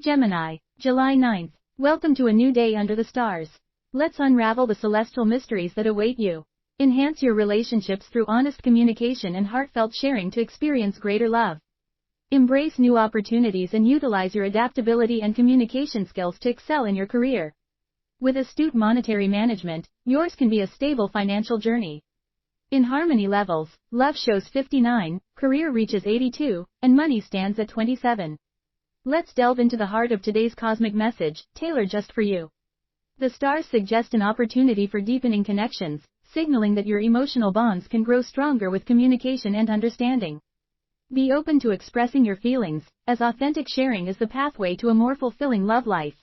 Gemini, July 9th. Welcome to a new day under the stars. Let's unravel the celestial mysteries that await you. Enhance your relationships through honest communication and heartfelt sharing to experience greater love. Embrace new opportunities and utilize your adaptability and communication skills to excel in your career. With astute monetary management, yours can be a stable financial journey. In harmony levels, love shows 59, career reaches 82, and money stands at 27. Let's delve into the heart of today's cosmic message, tailored just for you. The stars suggest an opportunity for deepening connections, signaling that your emotional bonds can grow stronger with communication and understanding. Be open to expressing your feelings, as authentic sharing is the pathway to a more fulfilling love life.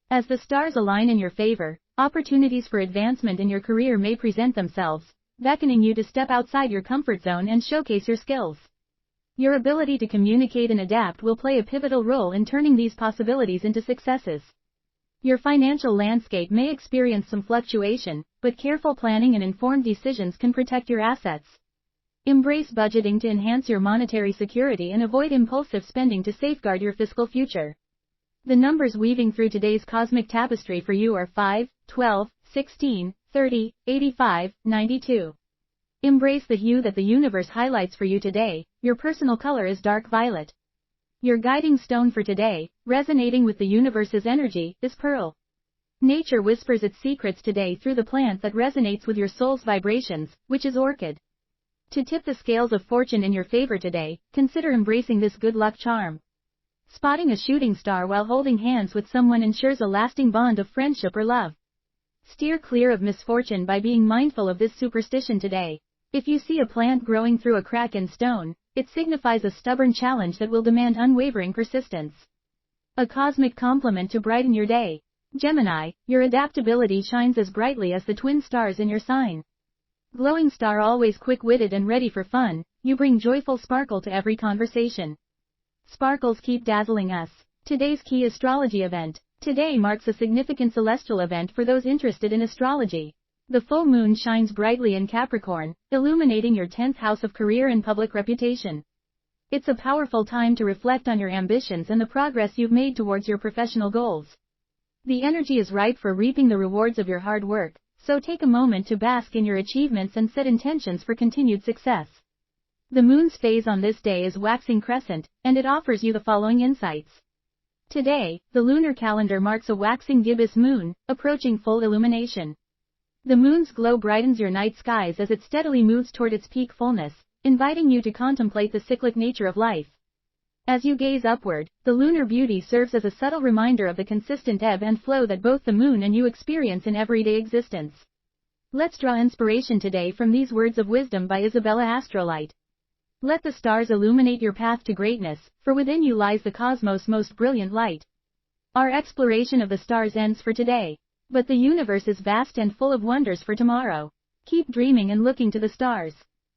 As the stars align in your favor, opportunities for advancement in your career may present themselves, beckoning you to step outside your comfort zone and showcase your skills. Your ability to communicate and adapt will play a pivotal role in turning these possibilities into successes. Your financial landscape may experience some fluctuation, but careful planning and informed decisions can protect your assets. Embrace budgeting to enhance your monetary security and avoid impulsive spending to safeguard your fiscal future. The numbers weaving through today's cosmic tapestry for you are 5, 12, 16, 30, 85, 92. Embrace the hue that the universe highlights for you today. Your personal color is dark violet. Your guiding stone for today, resonating with the universe's energy, is pearl. Nature whispers its secrets today through the plant that resonates with your soul's vibrations, which is orchid. To tip the scales of fortune in your favor today, consider embracing this good luck charm. Spotting a shooting star while holding hands with someone ensures a lasting bond of friendship or love. Steer clear of misfortune by being mindful of this superstition today. If you see a plant growing through a crack in stone, it signifies a stubborn challenge that will demand unwavering persistence. A cosmic compliment to brighten your day. Gemini, your adaptability shines as brightly as the twin stars in your sign. Glowing star, always quick-witted and ready for fun, you bring joyful sparkle to every conversation. Sparkles keep dazzling us. Today's key astrology event. Today marks a significant celestial event for those interested in astrology. The full moon shines brightly in Capricorn, illuminating your 10th house of career and public reputation. It's a powerful time to reflect on your ambitions and the progress you've made towards your professional goals. The energy is ripe for reaping the rewards of your hard work, so take a moment to bask in your achievements and set intentions for continued success. The moon's phase on this day is waxing crescent, and it offers you the following insights. Today, the lunar calendar marks a waxing gibbous moon, approaching full illumination. The moon's glow brightens your night skies as it steadily moves toward its peak fullness, inviting you to contemplate the cyclic nature of life. As you gaze upward, the lunar beauty serves as a subtle reminder of the consistent ebb and flow that both the moon and you experience in everyday existence. Let's draw inspiration today from these words of wisdom by Isabella Astrolite. Let the stars illuminate your path to greatness, for within you lies the cosmos' most brilliant light. Our exploration of the stars ends for today. But the universe is vast and full of wonders for tomorrow. Keep dreaming and looking to the stars.